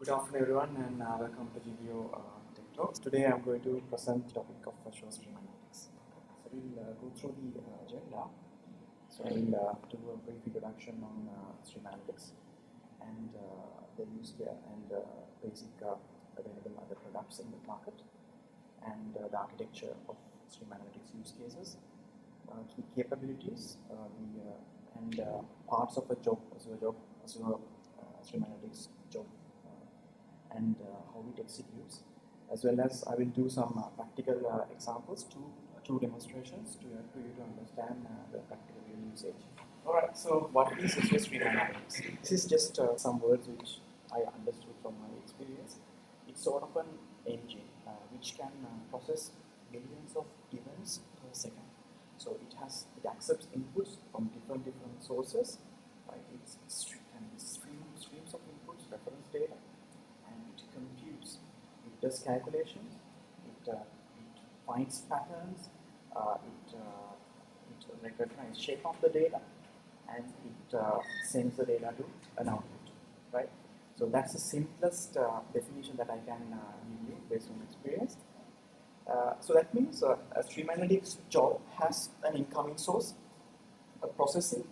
Good afternoon everyone and welcome to GDO Tech Talks. Today I'm going to present the topic of Azure Stream Analytics. So we'll go through the agenda. So I will do a brief introduction on Stream Analytics and the use case and basic available other products in the market and the architecture of Stream Analytics use cases, key capabilities, and parts of a job, Azure Stream Analytics job. And how it executes, as well as I will do some practical examples, two demonstrations to help you to understand the practical usage. Alright, so what is Azure Stream Analytics? This is just some words which I understood from my experience. It's sort of an engine which can process millions of events per second. So it accepts inputs from different sources, right? It can be streams of inputs, reference data, and it computes, it does calculations, it finds patterns, it recognizes shape of the data, and it sends the data to an output, right? So that's the simplest definition that I can give you based on experience. So that means a Stream Analytics job has an incoming source, a processing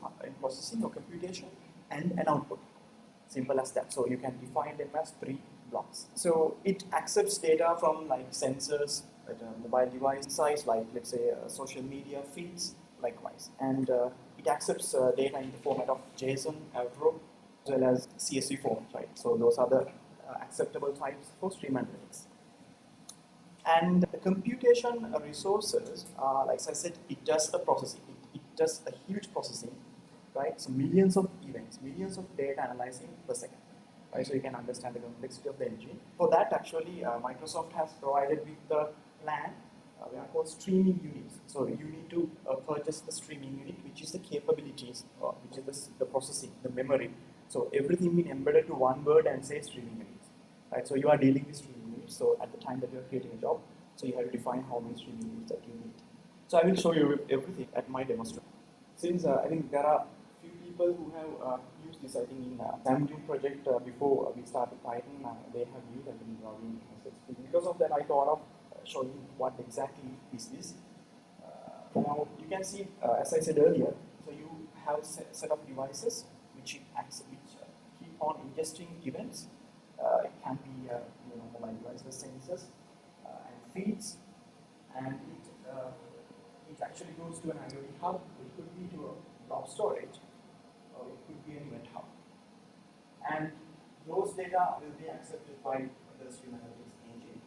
or computation, and an output. Simple as that. So you can define them as 3 blocks. So it accepts data from like sensors at a mobile device size, like let's say social media feeds, likewise. And it accepts data in the format of JSON, Avro, as well as CSV forms, right? So those are the acceptable types for Stream Analytics. And the computation resources, like I said, it does the processing. It does a huge processing, right? So millions of events, millions of data analyzing per second, right? So you can understand the complexity of the engine. For that, actually, Microsoft has provided with the plan, we are called streaming units. So you need to purchase the streaming unit, which is the capabilities, which is the processing, the memory. So everything being embedded to one word and say streaming units, right? So you are dealing with streaming units. So at the time that you are creating a job, so you have to define how many streaming units that you need. So I will show you everything at my demonstration. Since I think there are few people who have used this, I think in Xamarin project before we started Python, they have used it in browsing. Because of that, I thought of showing what exactly is this. Now you can see, as I said earlier, so you have a set of devices which keep on ingesting events. It can be mobile devices, sensors, and feeds, and it actually goes to an IoT hub. It could be to a blob storage, or it could be an event hub. And those data will be accepted by the Stream Analytics engine,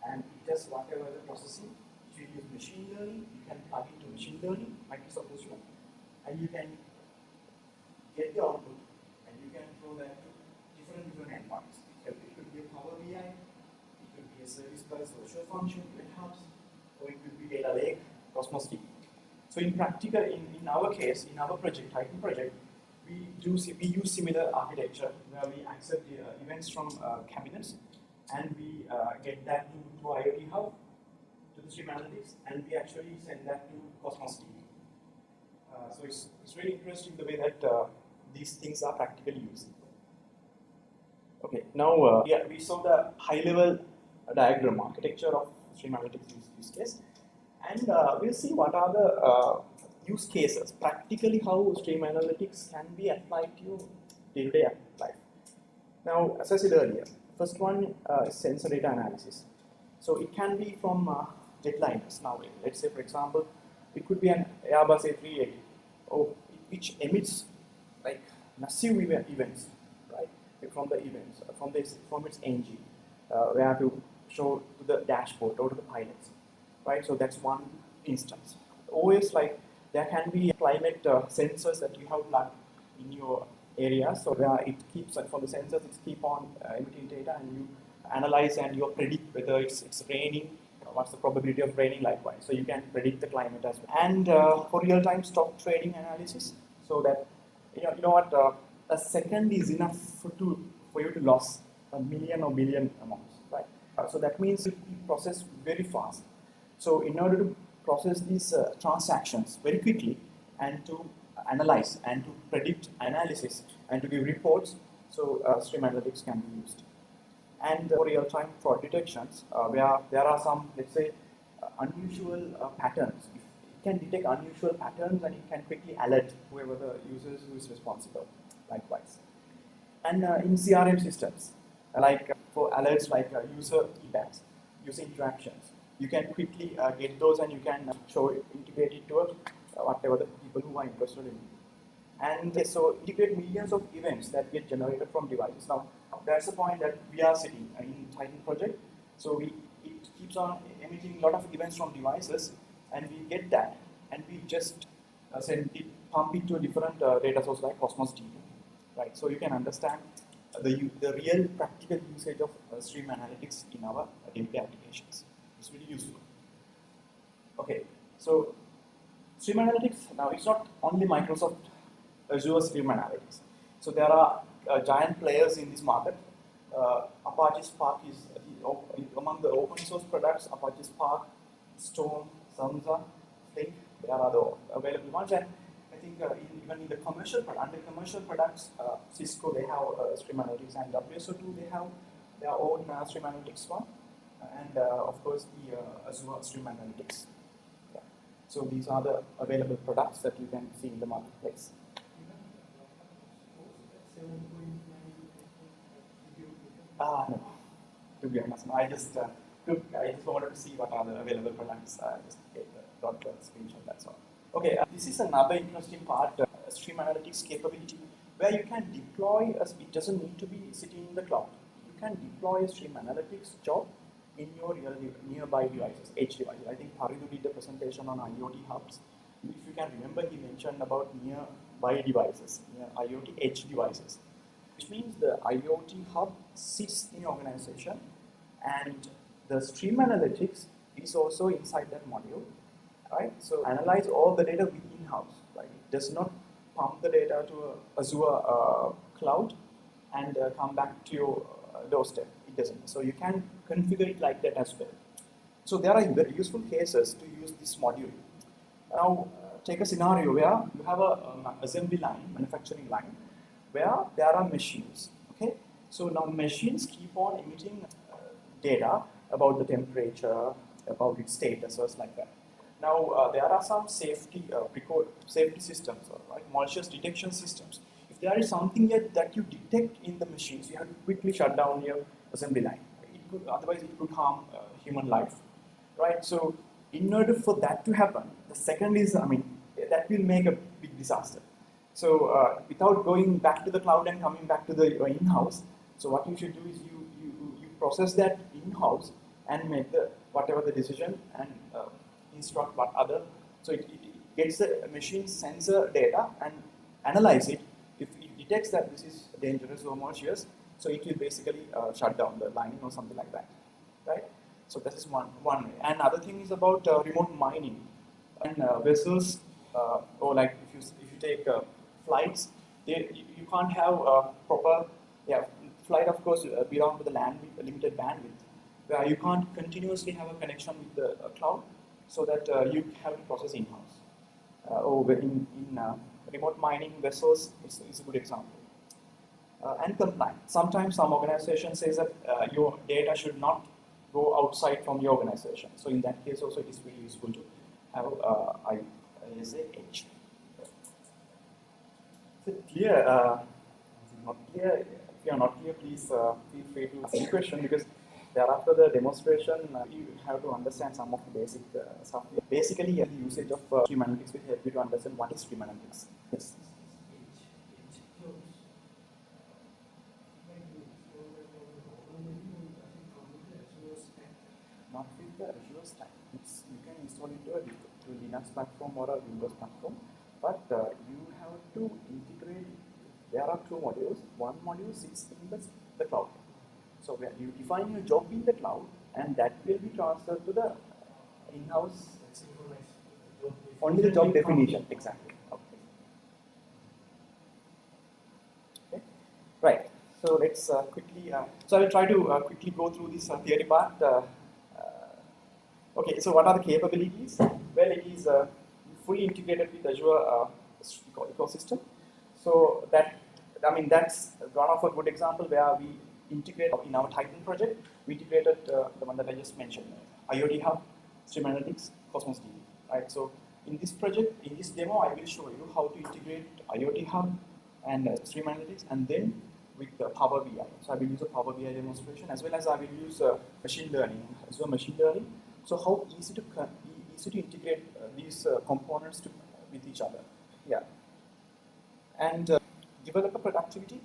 and it does whatever the processing. If you use machine learning, you can plug into machine learning, Microsoft Azure, and you can get the output, and you can throw that to different endpoints. It could be a Power BI, it could be a service bus virtual function, event hubs, or it could be data lake, Cosmos DB. So in practical, in our case, in our project, Titan project, we use similar architecture where we accept the events from cabinets, and we get that to IoT hub, to the Stream Analytics, and we actually send that to Cosmos DB. So it's really interesting the way that these things are practically used. Okay, now we saw the high-level diagram architecture of Stream Analytics use case, and we'll see what are the use cases, practically how Stream Analytics can be applied to your day-to-day life. Now, as I said earlier, first one is sensor data analysis. So it can be from jetliners now. Let's say, for example, it could be an Airbus A380, which emits like massive events, right? From the events, from its engine, we have to show to the dashboard or to the pilots, right? So that's one instance. Always like there can be climate sensors that you have plugged in your area, so where it keeps from the sensors, it keep on emitting data, and you analyze and you predict whether it's raining, what's the probability of raining, likewise. So you can predict the climate as well. And for real-time stock trading analysis, so that you know what, a second is enough for you to lose a million or billion amounts, right? So that means it will be processed very fast. So in order to process these transactions very quickly and to analyze and to predict analysis and to give reports, so Stream Analytics can be used. and for real-time fraud detections, where there are some, let's say, unusual patterns. It can detect unusual patterns and it can quickly alert whoever the users who is responsible. Likewise, and in CRM systems, like for alerts like user feedbacks, user interactions, you can quickly get those and you can show it, integrate it to whatever the people who are interested in. And so integrate millions of events that get generated from devices. Now, that's the point that we are sitting in Titan project. So it keeps on emitting a lot of events from devices, and we get that, and we just pump it to a different data source like Cosmos DB. Right, so you can understand the real practical usage of stream analytics in our day-to-day applications. It's really useful. Okay, so stream analytics, now it's not only Microsoft Azure Stream Analytics. So there are giant players in this market. Apache Spark is among the open source products. Apache Spark, Storm, Samza, Flink, there are the available ones. And I think even in the commercial products, Cisco, they have Stream Analytics, and WSO2, they have their own Stream Analytics one, and of course the Azure Stream Analytics. Yeah. So these are the available products that you can see in the marketplace. No. To be honest, no. I just wanted to see what are the available products. I just got the screenshot, that's all. Okay, this is another interesting part, stream analytics capability, where you can deploy, it doesn't need to be sitting in the cloud. You can deploy a stream analytics job in your nearby devices, edge devices. I think Paridu did the presentation on IoT hubs. If you can remember, he mentioned about nearby devices, near IoT edge devices, which means the IoT hub sits in your organization, and the stream analytics is also inside that module. Right? So analyze all the data within house. Right? It does not pump the data to Azure cloud and come back to your doorstep. It doesn't. So you can configure it like that as well. So there are very useful cases to use this module. Now take a scenario where you have a assembly line, manufacturing line, where there are machines. Okay. So now machines keep on emitting data about the temperature, about its statuses, like that. Now, there are some safety systems, right? Malicious detection systems. If there is something that you detect in the machines, you have to quickly shut down your assembly line. Otherwise, it could harm human life, right? So, in order for that to happen, the second is, that will make a big disaster. So, without going back to the cloud and coming back to the in-house, so what you should do is you process that in-house and make whatever the decision and instruct what other. So it gets the machine sensor data and analyze it. If it detects that this is dangerous or malicious, so it will basically shut down the line or something like that, right? So this is one way. And other thing is about remote mining and vessels, or like if you take flights, you can't have proper flight. Of course, belong to the land with a limited bandwidth, where you can't continuously have a connection with the cloud. So that you have to process in-house. In remote mining vessels is a good example. And compliance. Sometimes some organization says that your data should not go outside from your organization. So in that case also it is very useful to have ISA edge. Is it clear? Not clear? If you are not clear, please feel free to ask a question, because thereafter the demonstration, you have to understand some of the basic stuff. Basically, the usage of stream analytics will help you to understand what is stream analytics. Yes. Not with the Azure stack. You can install it to a Linux platform or a Windows platform, but you have to integrate. There are two modules. One module sits in the cloud. So where you define your job in the cloud, and that will be transferred to the in-house. Only the job definition, exactly. Okay. Okay. Right. So let's quickly. So I will try to quickly go through this theory part. Okay. So what are the capabilities? Well, it is fully integrated with Azure ecosystem. So that's one of a good example where we integrate in our Titan project. We integrated the one that I just mentioned, IoT Hub, Stream Analytics, Cosmos DB. Right. So in this project, in this demo, I will show you how to integrate IoT Hub and Stream Analytics, and then with Power BI. So I will use a Power BI demonstration, as well as I will use machine learning, Azure machine learning. So how easy to integrate these components with each other. Yeah. And developer productivity,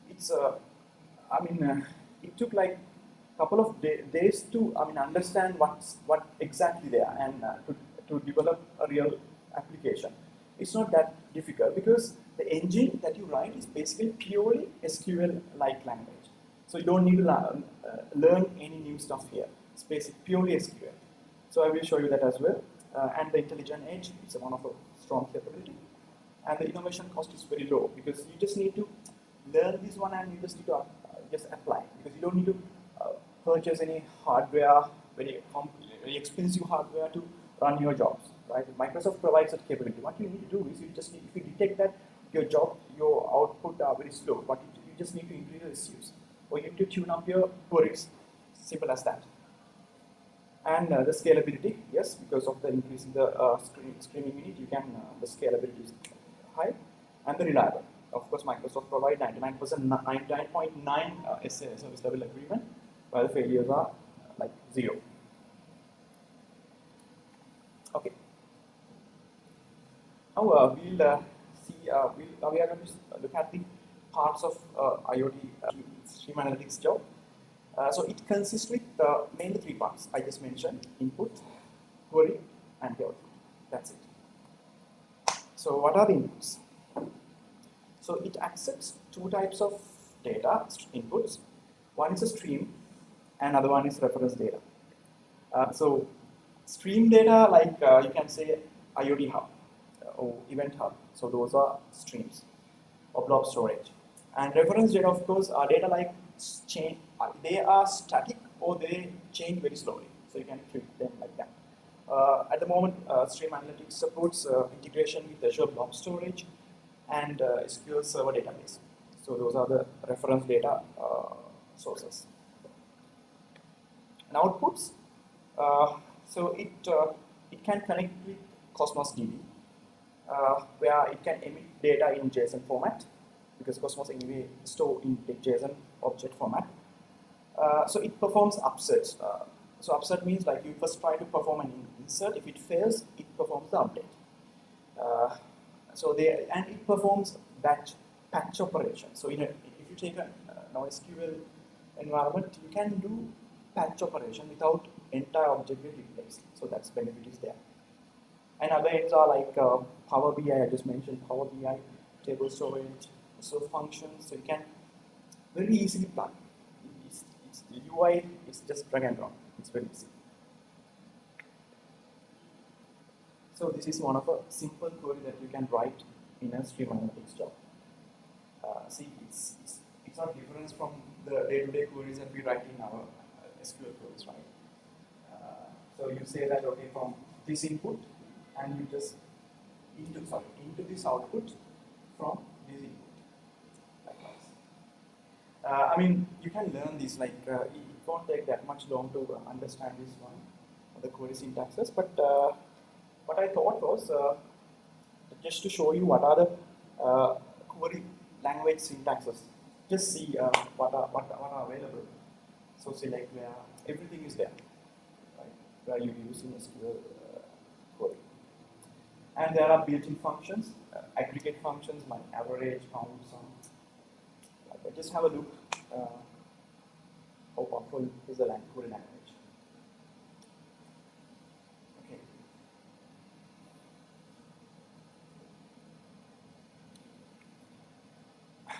it's it took like a couple of days to understand what exactly they are, and to develop a real application. It's not that difficult because the engine that you write is basically purely SQL-like language. So you don't need to learn any new stuff here. It's basically purely SQL. So I will show you that as well. And the intelligent edge is one of a strong capability. And the innovation cost is very low because you just need to learn this one and you just need to just apply, because you don't need to purchase any hardware, very expensive hardware to run your jobs. Right? Microsoft provides that capability. What you need to do is you just need, if you detect that your output are very slow, but you just need to increase the issues, or you need to tune up your queries. Simple as that. And the scalability, yes, because of the increase in the streaming unit, you can the scalability is high, and the reliable. Of course, Microsoft provide 99.9 service level agreement, while the failures are like 0. Okay. Now we'll see. We are going to look at the parts of IoT Stream Analytics job. So it consists with mainly 3 parts. I just mentioned: input, query, and the output. That's it. So what are the inputs? So it accepts 2 types of data inputs. One is a stream, and other one is reference data. So stream data, like you can say IoT Hub or Event Hub. So those are streams or blob storage. And reference data, of course, are data like change. They are static or they change very slowly. So you can treat them like that. At the moment, Stream Analytics supports integration with Azure Blob Storage and SQL Server database. So those are the reference data sources. And outputs, so it can connect with Cosmos DB, where it can emit data in JSON format, because Cosmos anyway store in JSON object format. So it performs upsets. So upset means like you first try to perform an insert. If it fails, it performs the update. And it performs patch operation. So if you take a NoSQL environment, you can do patch operation without entire object being replaced. So that's benefit is there. And other ends are like Power BI. I just mentioned Power BI, table storage, so functions. So you can very easily plug. The UI is just drag and drop. It's very easy. So this is one of a simple query that you can write in a Stream Analytics job. See, it's not different from the day-to-day queries that we write in our SQL queries, right? So you say that, okay, from this input, and you just into this output from this input. I mean, you can learn this, like it won't take that much long to understand this one, the query syntaxes, but what I thought was just to show you what are the query language syntaxes. Just see what are available. So select where everything is there, right? Where you use in SQL query. And there are built-in functions, aggregate functions like average, count, sum. But just have a look how powerful is the query language. Okay.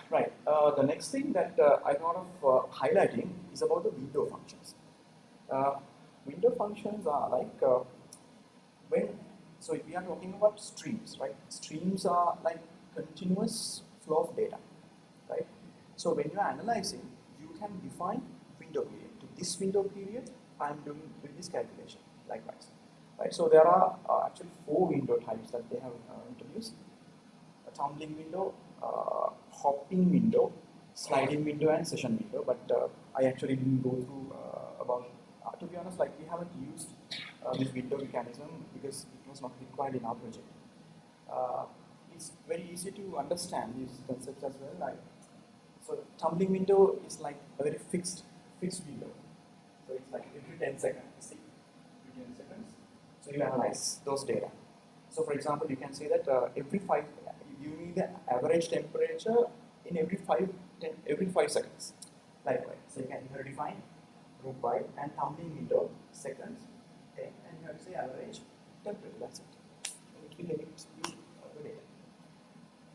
Right. The next thing that I thought of highlighting is about the window functions. Window functions are like so if we are talking about streams, right? Streams are like continuous flow of data, right? So when you are analyzing, you can define window period. To this window period, I am doing this calculation, likewise. Right? So there are actually 4 window types that they have introduced: a tumbling window, hopping window, sliding window and session window, but I actually didn't go through about, to be honest, like we haven't used this window mechanism because it was not required in our project. It's very easy to understand these concepts as well. Like, so tumbling window is like a very fixed window. So it's like every 10 seconds, see, every 10 seconds. So you analyze those data. So for example, you can say that you need the average temperature in every 5 seconds. Likewise, so you can either define group by and tumbling window seconds, 10, and you have to say average temperature. That's it. And it will limit you the data.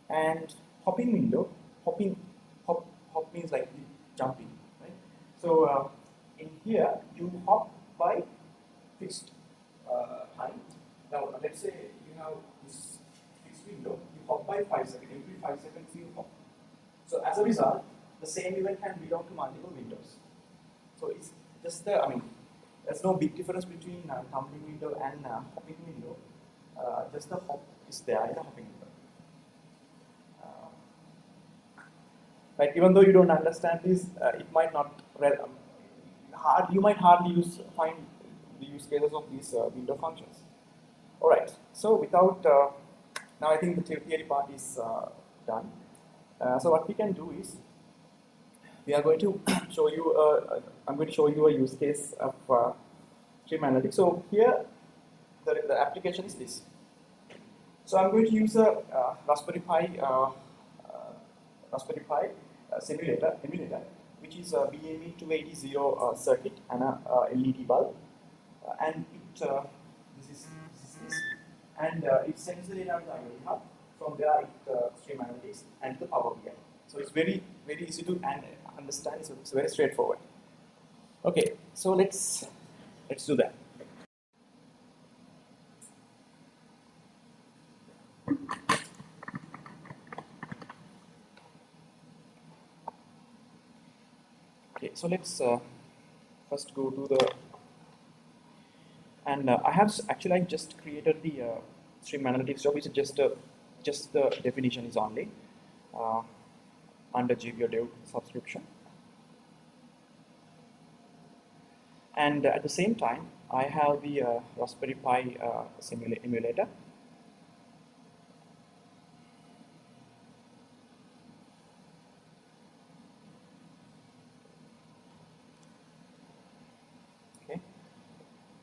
And hopping window, hop means like jumping, right? So in here you hop by fixed time. Now let's say you have this fixed window, you hop by 5 seconds. Every 5 seconds you hop. So as a result, the same event can belong to multiple windows. So it's just there's no big difference between tumbling window and hopping window. Just the hop is there in the hopping window. Right, even though you don't understand this, it might not you might hardly find the use cases of these window functions. All right. So without now, I think the theory part is done. So what we can do is we are going to show you. I'm going to show you a use case of stream analytics. So here the application is this. So I'm going to use a Raspberry Pi emulator, which is a BME 280 circuit and a LED bulb, and this is and it sends the data to the IoT hub. From there, it stream analytics and the Power BI. So it's very easy to understand. So it's very straightforward. Okay, so let's do that. Okay, so let's first go to the, and I just created the stream analytics job. It's just the definition is only under GPO Dev subscription, and at the same time I have the Raspberry Pi emulator.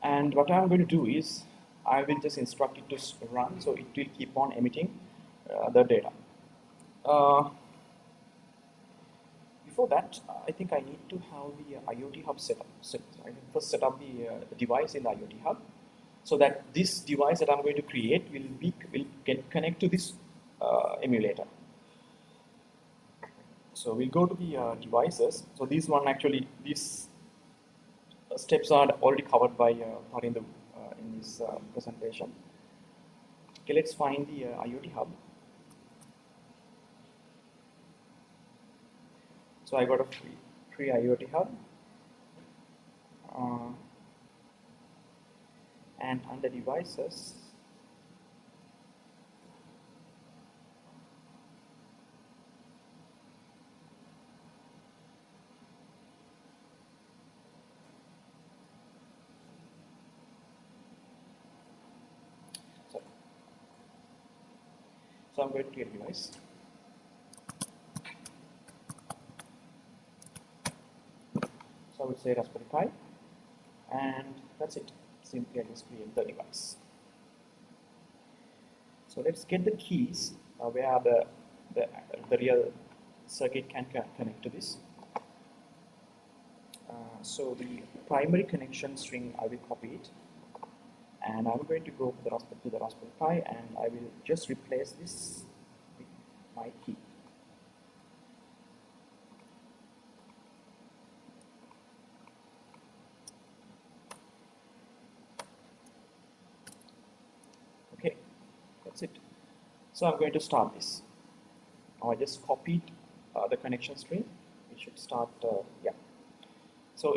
And what I'm going to do is I will just instruct it to run, so it will keep on emitting the data. Before that, I think I need to have the IoT hub set up. So I will first set up the device in the IoT hub, so that this device that I'm going to create will connect to this emulator. So we'll go to the devices. So these steps are already covered by in this presentation. Okay, let's find the IoT hub. So I got a free IoT hub, and under devices, so I'm going to create a device. So I would say Raspberry Pi, and that's it. Simply I just create the device. So let's get the keys where the real circuit can connect to this. So the primary connection string, I will copy it, and I'm going to go to the Raspberry Pi, and I will just replace this with my key. Okay, that's it. So I'm going to start this. I just copied the connection string. It should start, yeah. So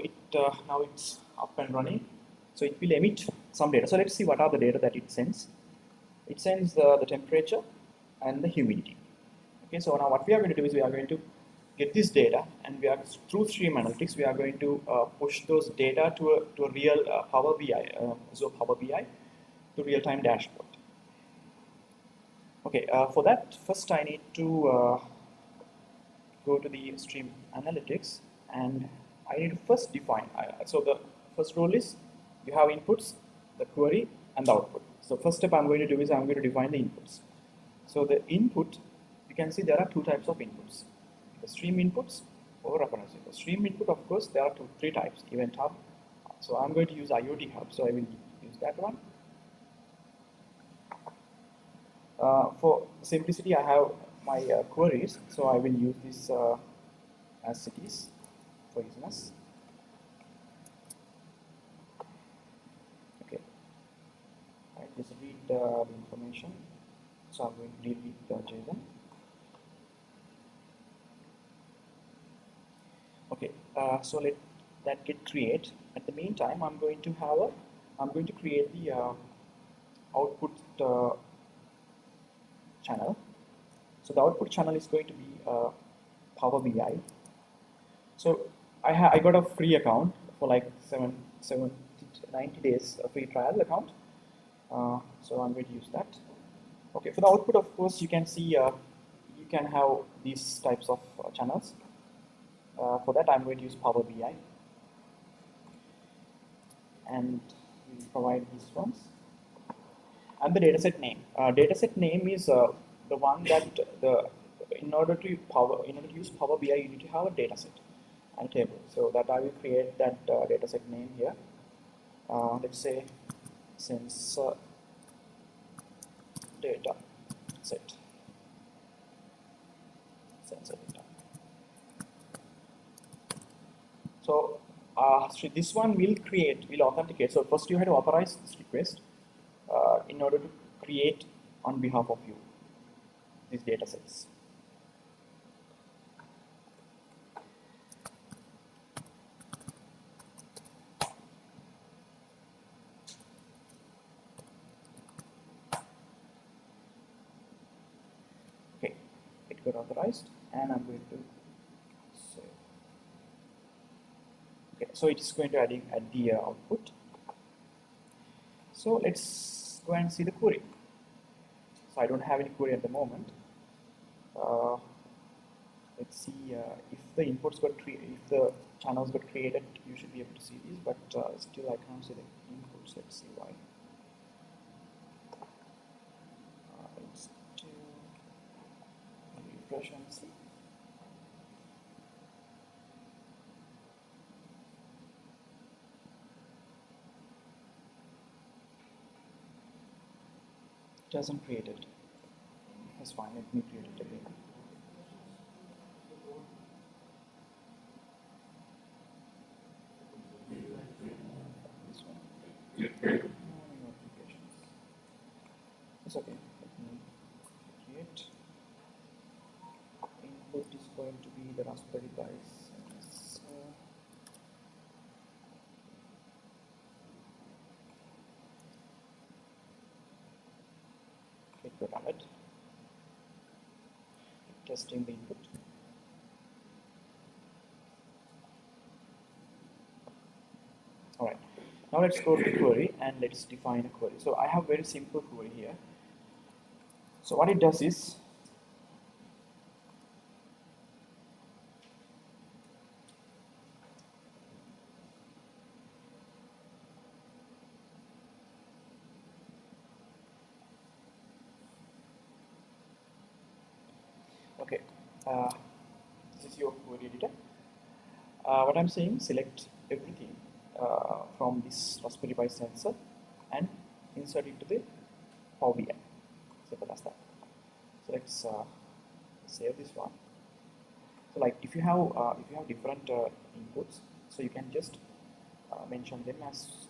now it's up and running. So it will emit some data. So let's see what are the data that it sends. It sends the temperature and the humidity. Okay, so now what we are going to do is we are going to get this data, and we are through Stream Analytics we are going to push those data to a real Power BI, Azure Power BI, to real-time dashboard. Okay, for that first I need to go to the Stream Analytics, and I need to first define. So the first rule is you have inputs, the query, and the output. So first step I'm going to do is I'm going to define the inputs. So the input, you can see there are two types of inputs: the stream inputs or reference inputs. Stream input, of course, there are three types: Event Hub. So I'm going to use IoT Hub, so I will use that one. For simplicity, I have my queries, so I will use this as cities for easiness. Okay, I just read the information. So I'm going to read the JSON. Okay, so let that get create. At the meantime, I'm going to create the output channel. So the output channel is going to be Power BI. So I got a free account for like 90 days, a free trial account. So I'm going to use that. Okay, for the output, of course, you can see you can have these types of channels. For that, I'm going to use Power BI, and we'll provide these ones. And the dataset name. Dataset name is the one that in order to use Power BI, you need to have a dataset and a table. So that I will create that dataset name here. Let's say sensor data set. Sensor data. So this one will authenticate. So first you have to authorize this request in order to create on behalf of you these data sets. Okay, it got authorized, and I'm going to save. Okay, so it's going to add the output. So let's go and see the query. So I don't have any query at the moment. Let's see if the inputs got if the channels got created, you should be able to see these, but still I can't see the inputs. Let's see why. Let's do refresh and see. It hasn't created. That's fine, let me create it again. This one. Notifications. It's okay. Let me create. Input is going to be the Raspberry Pi. Click to run it. Testing the input. Alright, now let's go to the query and let's define a query. So I have a very simple query here. So what it does is, okay, this is your query editor. What I'm saying, select everything from this Raspberry Pi sensor and insert it to the Power BI. Simple as that. So let's save this one. So like if you have different inputs, so you can just mention them as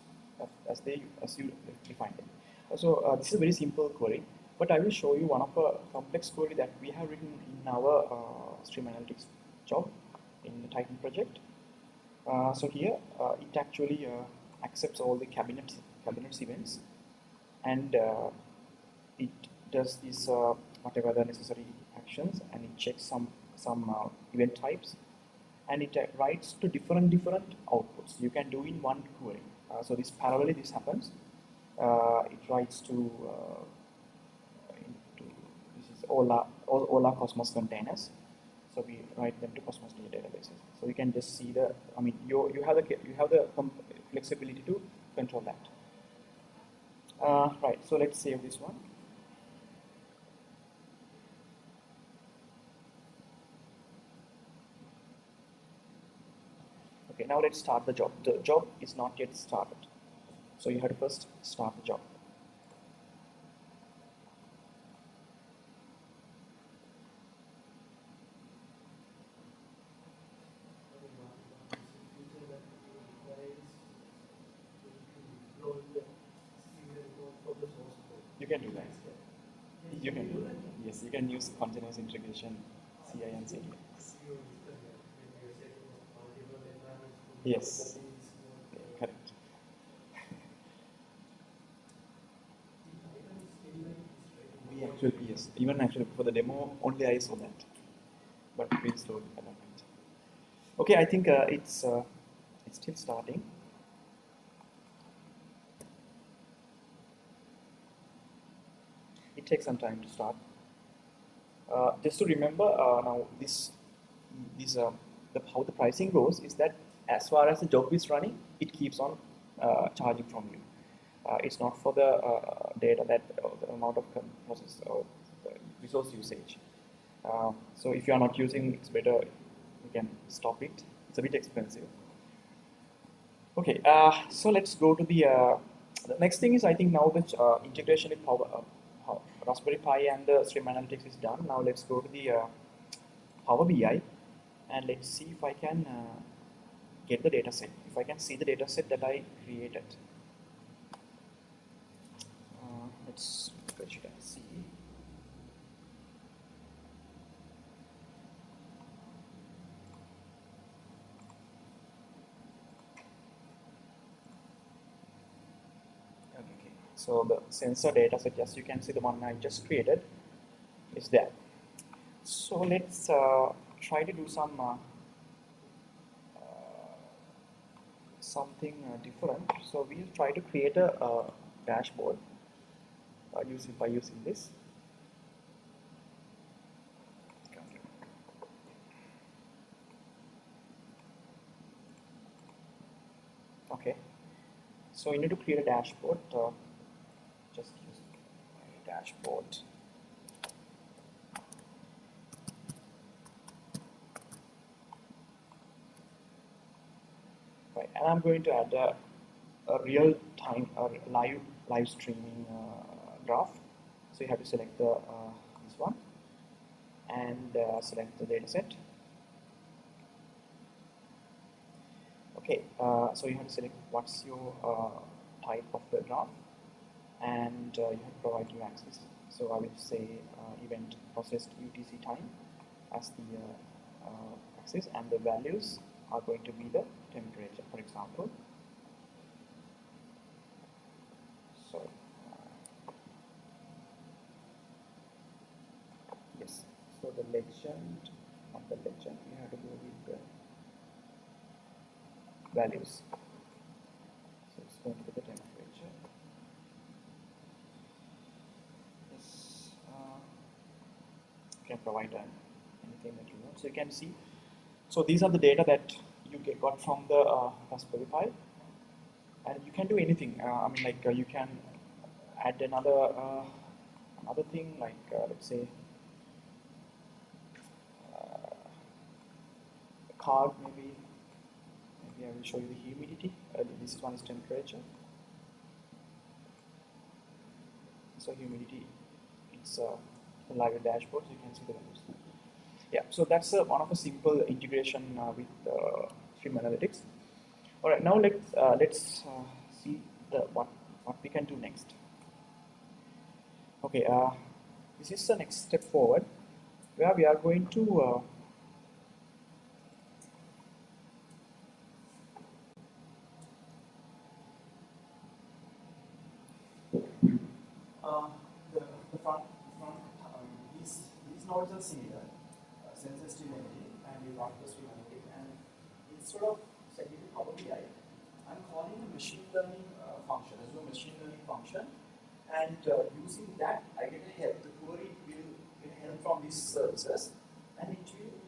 you define them. So this is a very simple query, but I will show you one of a complex query that we have written in our Stream Analytics job in the Titan project. So here it actually accepts all the cabinets events, and it does this whatever the necessary actions, and it checks some some event types, and it writes to different outputs. You can do in one query. So this parallelly this happens. It writes to this is all our Cosmos containers. So we write them to Cosmos databases. So you can just see the. I mean, you have the flexibility to control that. Right. So let's save this one. Okay. Now let's start the job. The job is not yet started. So you have to first start the job. You can do that. You can do that. Yes, you can use continuous integration, CI and CD. Yes, correct. Yes, even actually for the demo, only I saw that, but pretty slow development. Okay, I think it's still starting. It takes some time to start. Just to remember, now how the pricing goes is that as far as the job is running, it keeps on charging from you. It's not for the data that the amount of process or resource usage. So if you are not using, it's better you can stop it. It's a bit expensive. Okay, so let's go to the next thing is I think now the integration with Raspberry Pi and the Stream Analytics is done. Now let's go to the Power BI and let's see if I can get the data set. If I can see the data set that I created. Let's fetch it and see. Okay, so the sensor data set, as you can see, the one I just created is there. So let's try to do some something different. So we'll try to create a dashboard by using this. Okay, so you need to create a dashboard. Just use a dashboard. Right, and I'm going to add a real-time live streaming graph. So you have to select the this one and select the data set. Okay, so you have to select what's your type of the graph, and you have to provide your axis. So I will say event processed UTC time as the axis, and the values are going to be the temperature, for example. So yes, so the legend, not the legend, you have to go with the values. So it's going to be the temperature. Yes, you can provide anything that you want. So you can see. So these are the data that you got from the Raspberry Pi, and you can do anything. I mean, like you can add another thing, like let's say a card, maybe. Maybe I will show you the humidity. This one is temperature. So humidity, it's a live dashboard. So you can see the values. Yeah, so that's one of a simple integration with Stream Analytics. All right, now let's see what we can do next. Okay, this is the next step forward, where we are going to the front these nodes are similar sends a stream engine and we run the stream analytics, and instead of sending to Power BI, I'm calling a machine learning function, Azure machine learning function, and using that I get a help. The query will get help from these services, and it will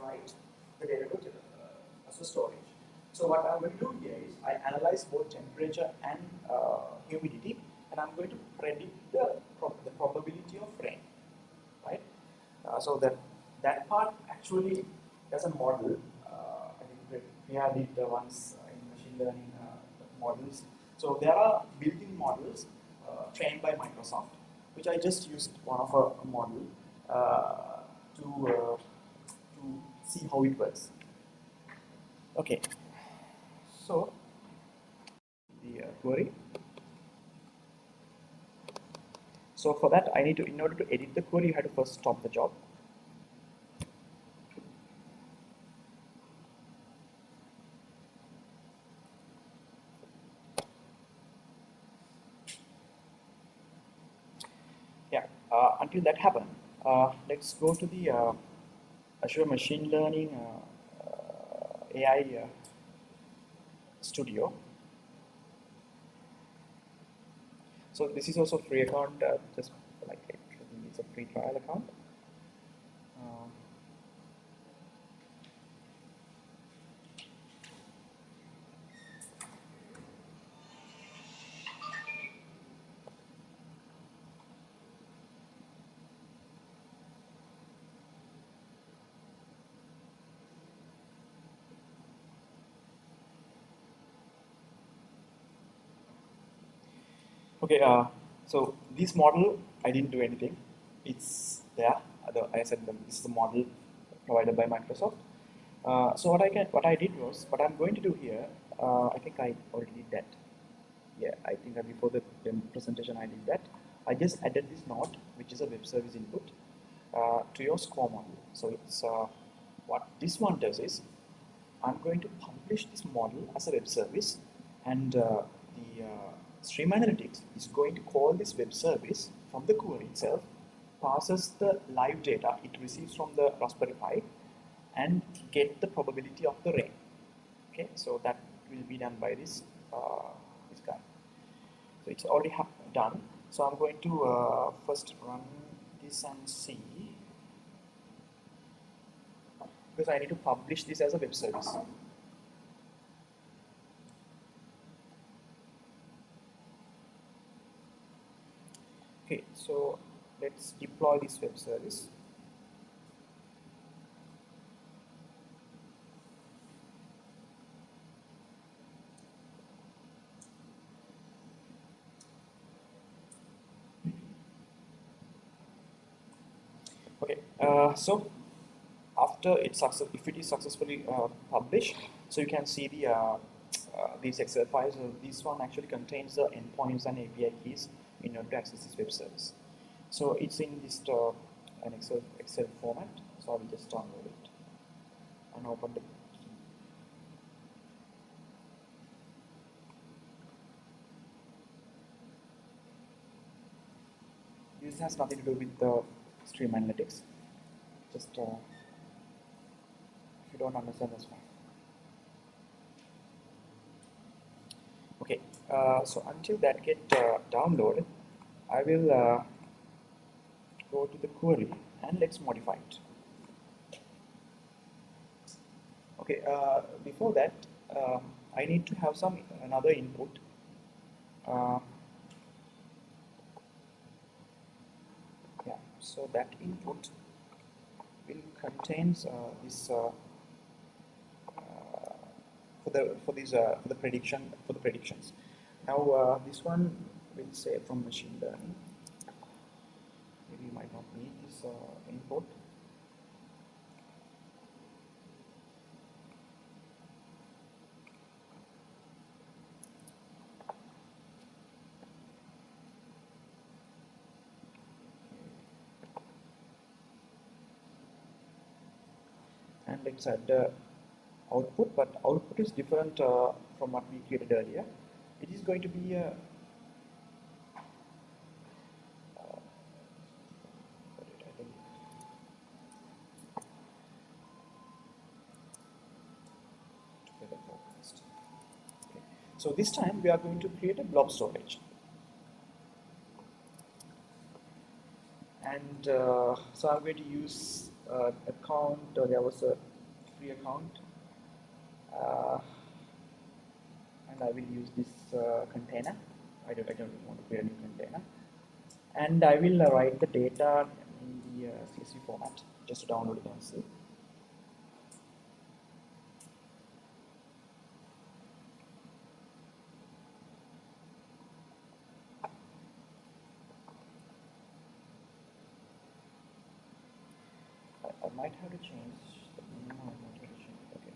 write the data to Azure storage. So what I'm going to do here is I analyze both temperature and humidity, and I'm going to predict the probability of rain, right? So that part actually has a model. I think we had it once in machine learning models. So there are built-in models trained by Microsoft, which I just used one of a model to see how it works. Okay, so the query. So for that, I need to, in order to edit the query, you have to first stop the job. Yeah, until that happens, let's go to the Azure Machine Learning AI Studio. So this is also a free account, just like it's a free trial account. Okay, so this model, I didn't do anything. It's there. I said this is the model provided by Microsoft. So what I did was, what I'm going to do here, I think I already did that. Yeah, I think before the presentation I did that. I just added this node, which is a web service input, to your score model. So it's what this one does is, I'm going to publish this model as a web service, and the Stream Analytics is going to call this web service from the query itself, passes the live data it receives from the Raspberry Pi, and get the probability of the rain. Okay, so that will be done by this this guy. So it's already done. So I'm going to first run this and see, because I need to publish this as a web service. Okay, so let's deploy this web service. Okay, so after if it is successfully published, so you can see the these Excel files. This one actually contains the endpoints and API keys in order to access this web service. So it's in this an Excel format. So I will just download it and open the. This has nothing to do with the Stream Analytics. Just if you don't understand, that's fine. Okay, so until that get downloaded, I will go to the query and let's modify it. Okay, before that, I need to have another input. Yeah, so that input will contains this for the predictions. Now this one will say from machine learning. Maybe you might not need this input. And let's add the output, but output is different from what we created earlier. It is going to be a So this time we are going to create a blob storage. And so I'm going to use account, there was a free account, and I will use this container. I don't want to create a new container. And I will write the data in the CSV format, just to download it and see. I might have to change the name. I might have to change it. Okay.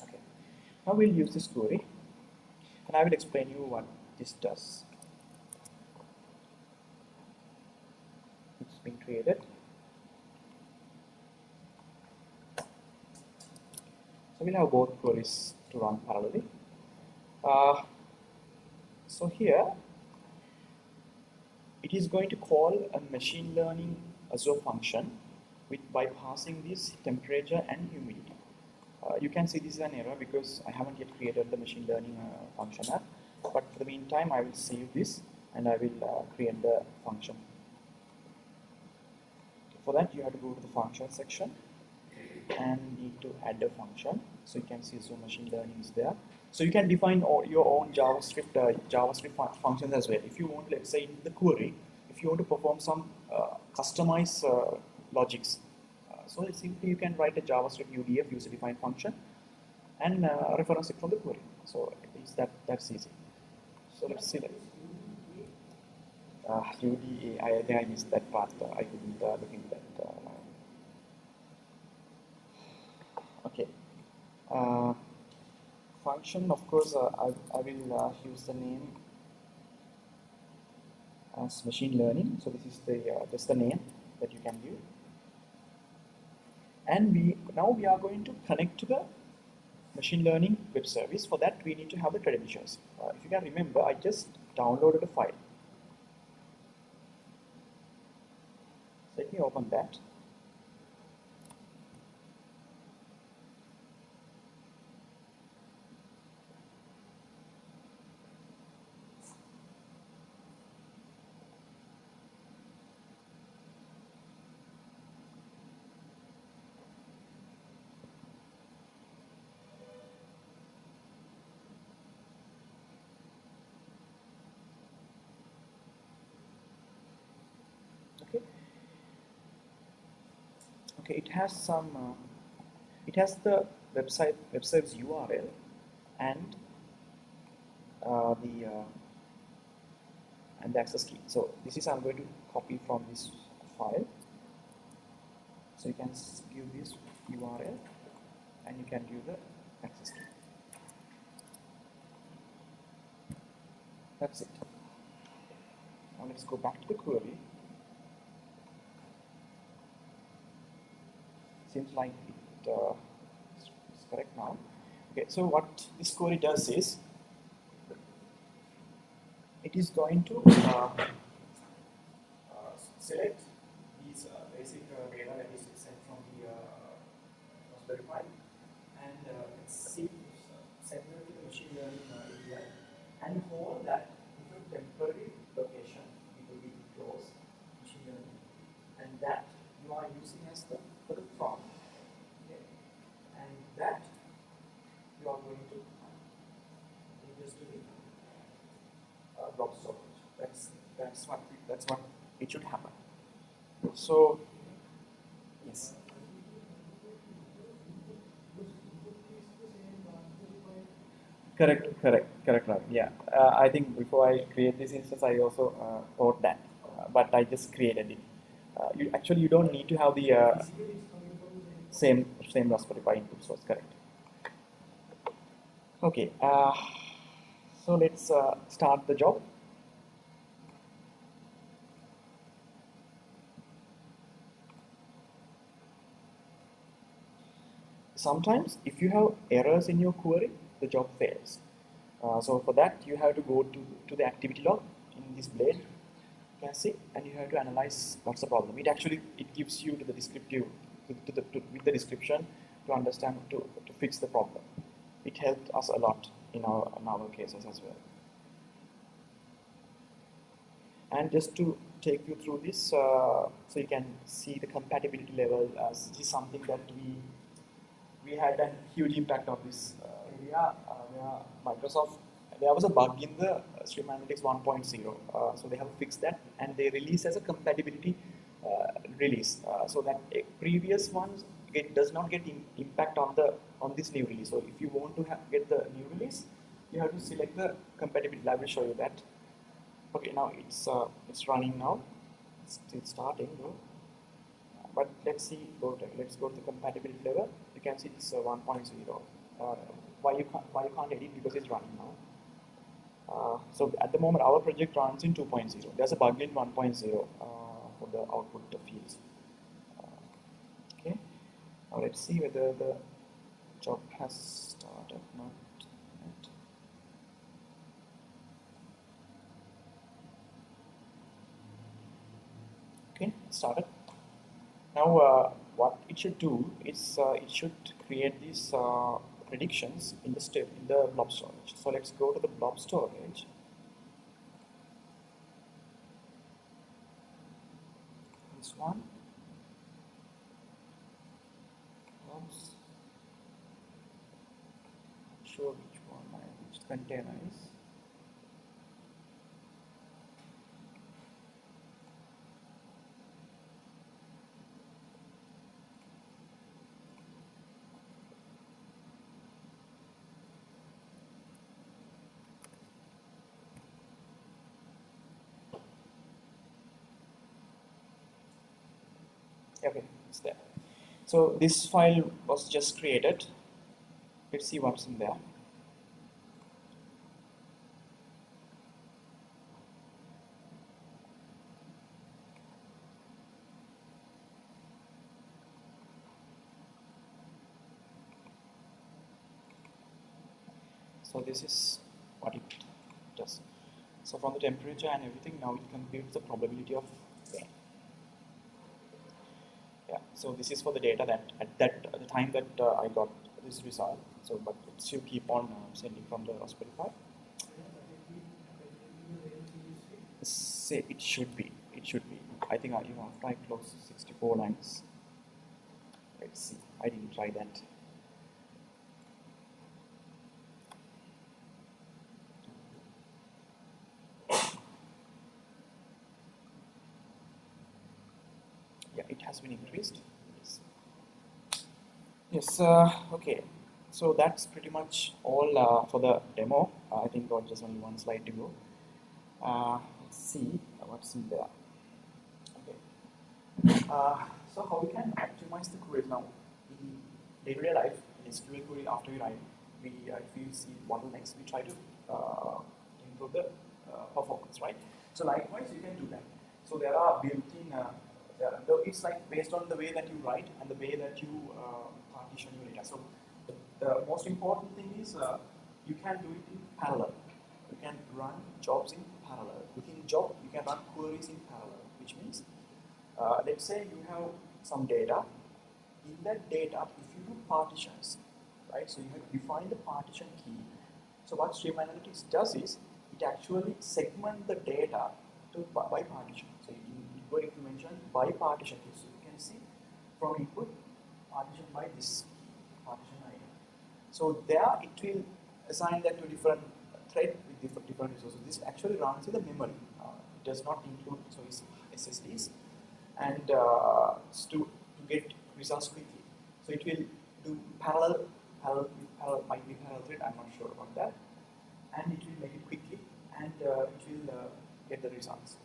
Okay. Now we'll use this query, and I will explain you what this does. It's been created. So we'll have both queries to run parallelly. So here it is going to call a machine learning Azure function by passing this temperature and humidity. You can see this is an error because I haven't yet created the machine learning function app. But for the meantime, I will save this and I will create the function. For that, you have to go to the function section and need to add a function. So you can see Azure machine learning is there. So you can define your own JavaScript functions as well. If you want, let's say in the query, if you want to perform some customized logics, so simply you can write a JavaScript UDF user-defined function and reference it from the query. So that's easy. So let's see that. UDA, I think I missed that part. I couldn't look into that. Okay. Function, of course, I will use the name as machine learning. So this is just the name that you can give. And now we are going to connect to the machine learning web service. For that, we need to have the credentials. If you can remember, I just downloaded a file. Let me open that. Okay, it has some. It has the website's URL and the access key. So this is I'm going to copy from this file. So you can give this URL and you can give the access key. That's it. Now let's go back to the query. Seems like it is correct now. Okay, so what this query does is it is going to select these basic data that is sent from the Raspberry Pi and send it to the machine learning API and hold that into a temporary location. It will be close machine learning, and that you are using as the for the prompt. Okay, and that you are going to just to the blob storage. That's what it should happen. So yes. Correct, Ravi. Yeah, I think before I create this instance, I also thought that, but I just created it. You don't need to have the same Raspberry Pi input source, correct. Okay, so let's start the job. Sometimes if you have errors in your query, the job fails. So for that you have to go to the activity log in this blade, you can see, and you have to analyze what's the problem. It gives you to the descriptive with the description to understand to fix the problem. It helped us a lot in our cases as well. And just to take you through this, so you can see the compatibility level. This is something that we had a huge impact on this area where Microsoft, there was a bug in the Stream Analytics 1.0, so they have fixed that and they release as a compatibility release, so that previous ones does not get impact on this new release. So if you want to get the new release, you have to select the compatibility. I will show you that. Okay, now it's running now. It's starting though. But let's see. Let's go to the compatibility level. You can see it's 1.0. Why you can't edit? Because it's running now. So at the moment our project runs in 2.0. There's a bug in 1.0 for the output fields. Okay. Now let's see whether the job has started. Not yet. Okay, started. Now what it should do is it should create these predictions in the blob storage. So let's go to the blob storage. This one. Blobs. Not sure which one which container is. Okay, it's there. So this file was just created. Let's see what's in there. So this is what it does. So from the temperature and everything, now it computes the probability of rain. Yeah, so this is for the data that at the time that I got this result. So, but it still keep on sending from the Raspberry Pi. Say it should be. It should be. I think after I close 64 lines. Let's see. I didn't try that. Yeah, it has been increased. Yes. Okay. So that's pretty much all for the demo. I think got just only one slide to go. Let's see what's in there. Okay. So how we can optimize the queries now in day-to-day life in SQL query after we write? If you see bottlenecks, we try to improve the performance, right? So likewise, you can do that. So there are built-in. It's like based on the way that you write and the way that you partition your data. So the most important thing is you can do it in parallel. You can run jobs in parallel. Within job, you can run queries in parallel, which means let's say you have some data. In that data, if you do partitions, right? So you have to define the partition key. So what Stream Analytics does is it actually segments the data by partition. So if you mention by partition, so you can see from input partition by this partition item. So there it will assign that to different thread with different resources. This actually runs in the memory. It does not include SSDs and to get results quickly. So it will do parallel might be parallel thread. I'm not sure about that, and it will make it quickly and it will get the results.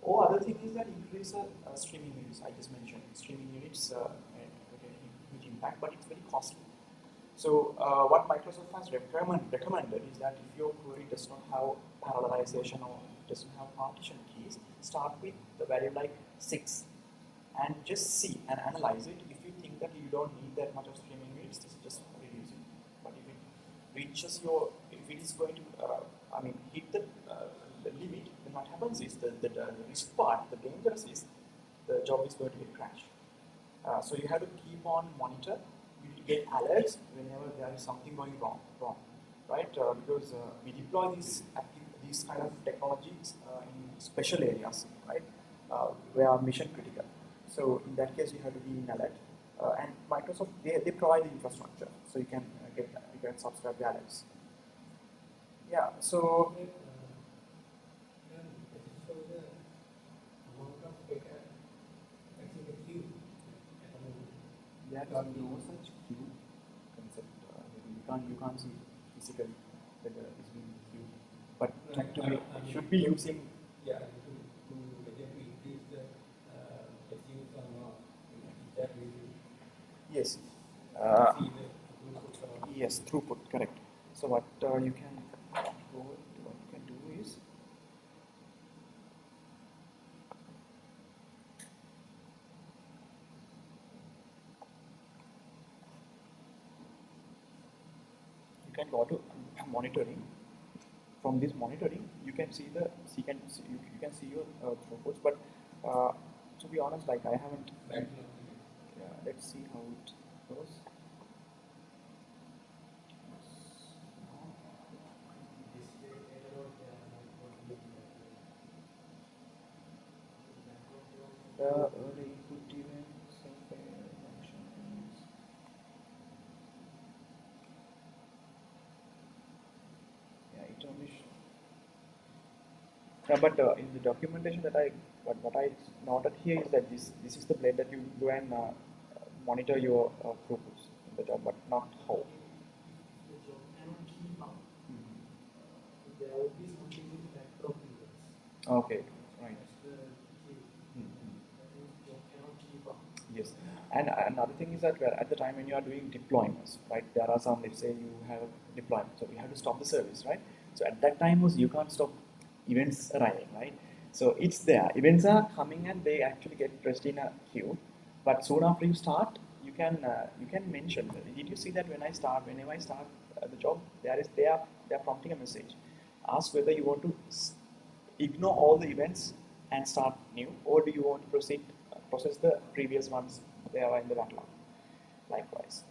Or other thing is that increase streaming units. I just mentioned streaming units impact, but it's very costly. So what Microsoft has recommended is that if your query does not have parallelization or doesn't have partition keys, start with the value like 6 and just see and analyze it. If you think that you don't need that much of streaming rates, just reduce it. But if it reaches your, if it is going to, hit the limit, then what happens is the risk part, the dangerous is the job is going to get crashed. So you have to keep on monitor. You get alerts whenever there is something going wrong, right? Because we deploy these kind of technologies in special areas, right? Where are mission critical. So in that case, you have to be in alert. And Microsoft they provide the infrastructure, so you can subscribe the alerts. Yeah. So. There is no such queue concept. You can't see physically whether it's being queued, but actually should be using. Yeah, to increase the queue from that Yes. Yes, throughput, correct. So what you can do is. You can go to monitoring. From this monitoring, you can see you can see your throughputs. But to be honest, like I haven't. Yeah, let's see how it goes. The early input events and functions. Yeah, it only. Yeah, but in the documentation that what I noted here is that this is the blade that you go and monitor your throughputs in the job, but not how. The job cannot keep up. There will be something in the background. Okay, right. Yes, and another thing is that at the time when you are doing deployments, right, there are some, let's say you have a deployment, so you have to stop the service, right? So at that time you can't stop events arriving, right? So it's there, events are coming and they actually get pressed in a queue, but soon after you start, you can mention, did you see that whenever I start the job, they are prompting a message, ask whether you want to ignore all the events and start new, or do you want to process the previous ones they are in the backlog. Likewise,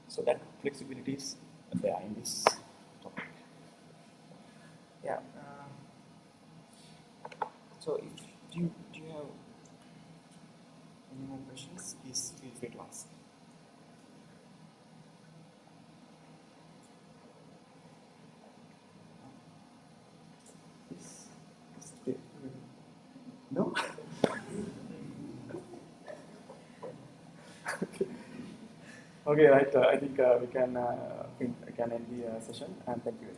so that flexibility is there in this topic. Yeah. So if do you have any more questions, please feel free to ask. No? Okay, right. I think we can end the session, and thank you.